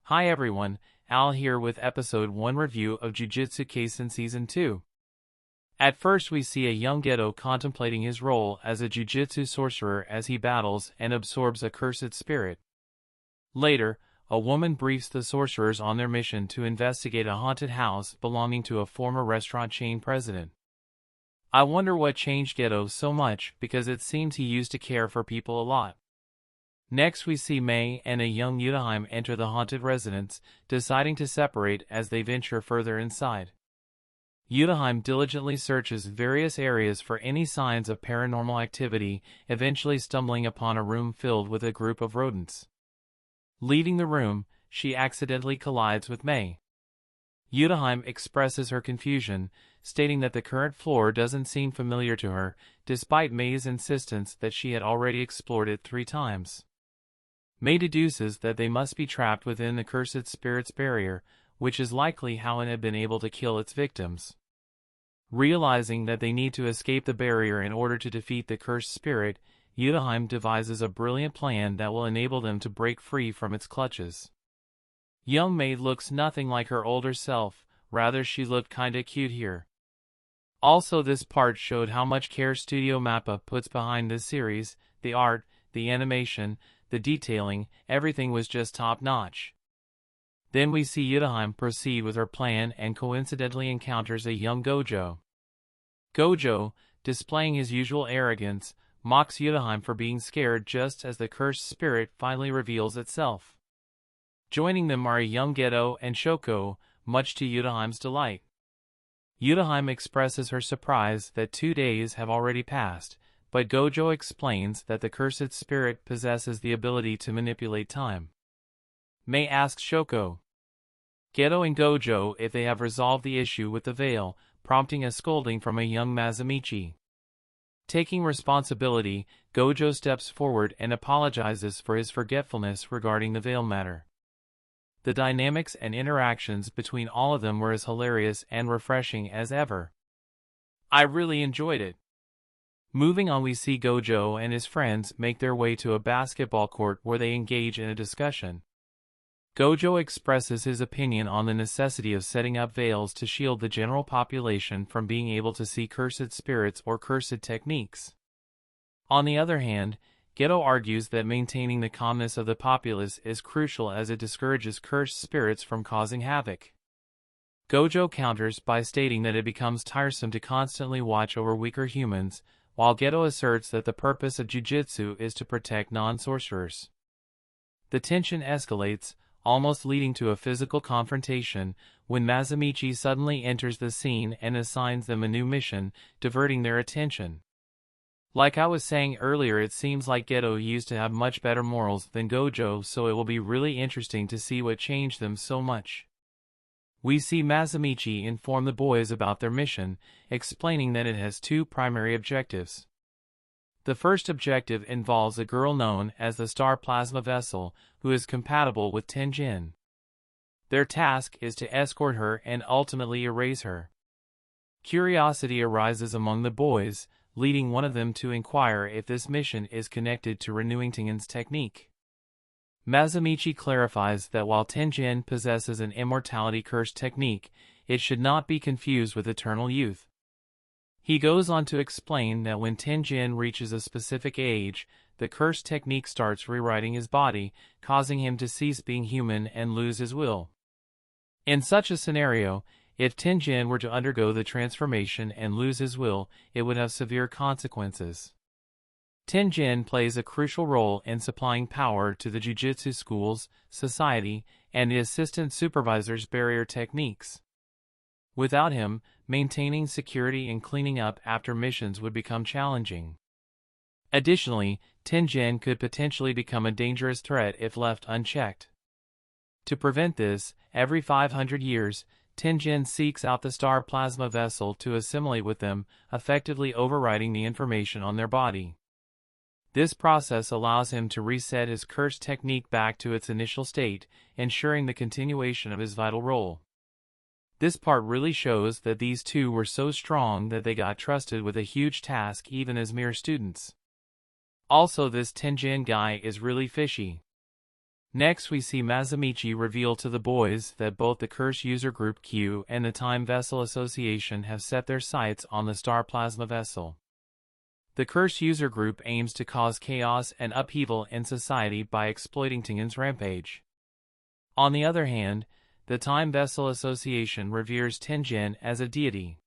Hi everyone, Al here with episode 1 review of Jujutsu Kaisen Season 2. At first we see a young Gojo contemplating his role as a Jujutsu sorcerer as he battles and absorbs a cursed spirit. Later, a woman briefs the sorcerers on their mission to investigate a haunted house belonging to a former restaurant chain president. I wonder what changed Gojo so much because it seems he used to care for people a lot. Next we see Mei and a young Yutaheim enter the haunted residence, deciding to separate as they venture further inside. Yutaheim diligently searches various areas for any signs of paranormal activity, eventually stumbling upon a room filled with a group of rodents. Leaving the room, she accidentally collides with Mei. Yutaheim expresses her confusion, stating that the current floor doesn't seem familiar to her, despite Mei's insistence that she had already explored it 3 times. Mei deduces that they must be trapped within the cursed spirit's barrier, which is likely how it had been able to kill its victims. Realizing that they need to escape the barrier in order to defeat the cursed spirit, Yutaheim devises a brilliant plan that will enable them to break free from its clutches. Young Mei looks nothing like her older self, rather she looked kinda cute here. Also, this part showed how much care Studio Mappa puts behind this series. The art, the animation, the detailing, everything was just top-notch. Then we see Yutaheim proceed with her plan and coincidentally encounters a young Gojo. Gojo, displaying his usual arrogance, mocks Yutaheim for being scared just as the cursed spirit finally reveals itself. Joining them are a young Gojo and Shoko, much to Yutaheim's delight. Yutaheim expresses her surprise that 2 days have already passed, but Gojo explains that the cursed spirit possesses the ability to manipulate time. Mei asks Shoko, Gojo and Gojo if they have resolved the issue with the veil, prompting a scolding from a young Mazumichi. Taking responsibility, Gojo steps forward and apologizes for his forgetfulness regarding the veil matter. The dynamics and interactions between all of them were as hilarious and refreshing as ever. I really enjoyed it. Moving on, we see Gojo and his friends make their way to a basketball court where they engage in a discussion. Gojo expresses his opinion on the necessity of setting up veils to shield the general population from being able to see cursed spirits or cursed techniques. On the other hand, Gojo argues that maintaining the calmness of the populace is crucial as it discourages cursed spirits from causing havoc. Gojo counters by stating that it becomes tiresome to constantly watch over weaker humans, while Gojo asserts that the purpose of Jujutsu is to protect non-sorcerers. The tension escalates, almost leading to a physical confrontation, when Mazumichi suddenly enters the scene and assigns them a new mission, diverting their attention. Like I was saying earlier, it seems like Gojo used to have much better morals than Gojo, so it will be really interesting to see what changed them so much. We see Mazumichi inform the boys about their mission, explaining that it has 2 primary objectives. The first objective involves a girl known as the Star Plasma Vessel, who is compatible with Tenjin. Their task is to escort her and ultimately erase her. Curiosity arises among the boys, leading one of them to inquire if this mission is connected to renewing Tenjin's technique. Mazumichi clarifies that while Tenjin possesses an immortality curse technique, it should not be confused with eternal youth. He goes on to explain that when Tenjin reaches a specific age, the curse technique starts rewriting his body, causing him to cease being human and lose his will. In such a scenario, if Tenjin were to undergo the transformation and lose his will, it would have severe consequences. Tenjin plays a crucial role in supplying power to the Jujutsu schools, society, and the assistant supervisor's barrier techniques. Without him, maintaining security and cleaning up after missions would become challenging. Additionally, Tenjin could potentially become a dangerous threat if left unchecked. To prevent this, every 500 years, Tenjin seeks out the Star Plasma Vessel to assimilate with them, effectively overriding the information on their body. This process allows him to reset his cursed technique back to its initial state, ensuring the continuation of his vital role. This part really shows that these 2 were so strong that they got trusted with a huge task even as mere students. Also, this Tenjin guy is really fishy. Next we see Mazumichi reveal to the boys that both the Curse User Group Q and the Time Vessel Association have set their sights on the Star Plasma Vessel. The Curse User Group aims to cause chaos and upheaval in society by exploiting Tengen's rampage. On the other hand, the Time Vessel Association reveres Tengen as a deity.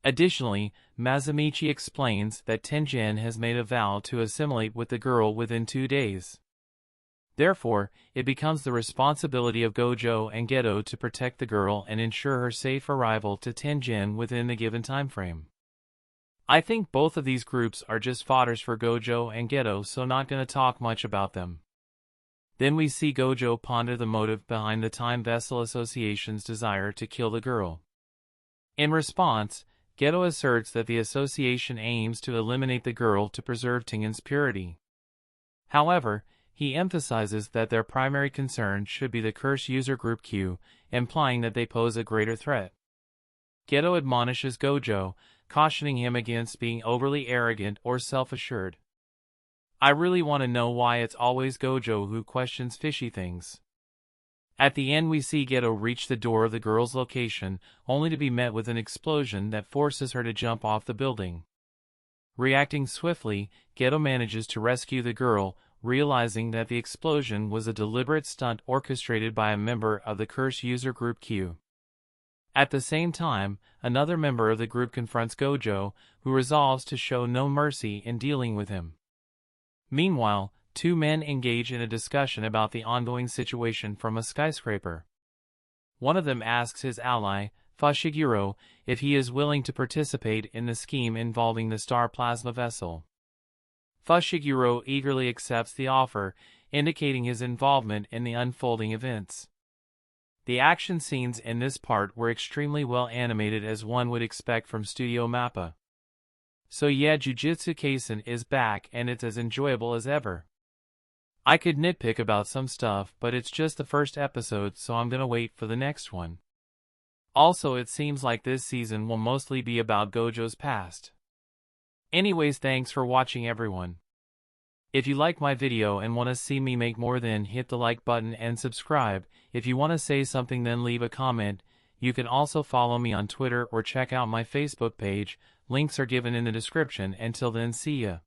Additionally, Mazumichi explains that Tengen has made a vow to assimilate with the girl within 2 days. Therefore, it becomes the responsibility of Gojo and Geto to protect the girl and ensure her safe arrival to Tengen within the given time frame. I think both of these groups are just fodders for Gojo and Geto, so not gonna talk much about them. Then we see Gojo ponder the motive behind the Time Vessel Association's desire to kill the girl. In response, Geto asserts that the association aims to eliminate the girl to preserve Tengen's purity. However, he emphasizes that their primary concern should be the Curse User Group Q, implying that they pose a greater threat. Geto admonishes Gojo, cautioning him against being overly arrogant or self-assured. I really want to know why it's always Gojo who questions fishy things. At the end we see Geto reach the door of the girl's location, only to be met with an explosion that forces her to jump off the building. Reacting swiftly, Geto manages to rescue the girl, realizing that the explosion was a deliberate stunt orchestrated by a member of the Curse User Group Q. At the same time, another member of the group confronts Gojo, who resolves to show no mercy in dealing with him. Meanwhile, 2 men engage in a discussion about the ongoing situation from a skyscraper. One of them asks his ally, Fushiguro, if he is willing to participate in the scheme involving the Star Plasma Vessel. Fushiguro eagerly accepts the offer, indicating his involvement in the unfolding events. The action scenes in this part were extremely well animated, as one would expect from Studio Mappa. So yeah, Jujutsu Kaisen is back and it's as enjoyable as ever. I could nitpick about some stuff, but it's just the first episode, so I'm gonna wait for the next one. Also, it seems like this season will mostly be about Gojo's past. Anyways, thanks for watching everyone. If you like my video and want to see me make more, then hit the like button and subscribe. If you want to say something, then leave a comment. You can also follow me on Twitter or check out my Facebook page. Links are given in the description. Until then, see ya.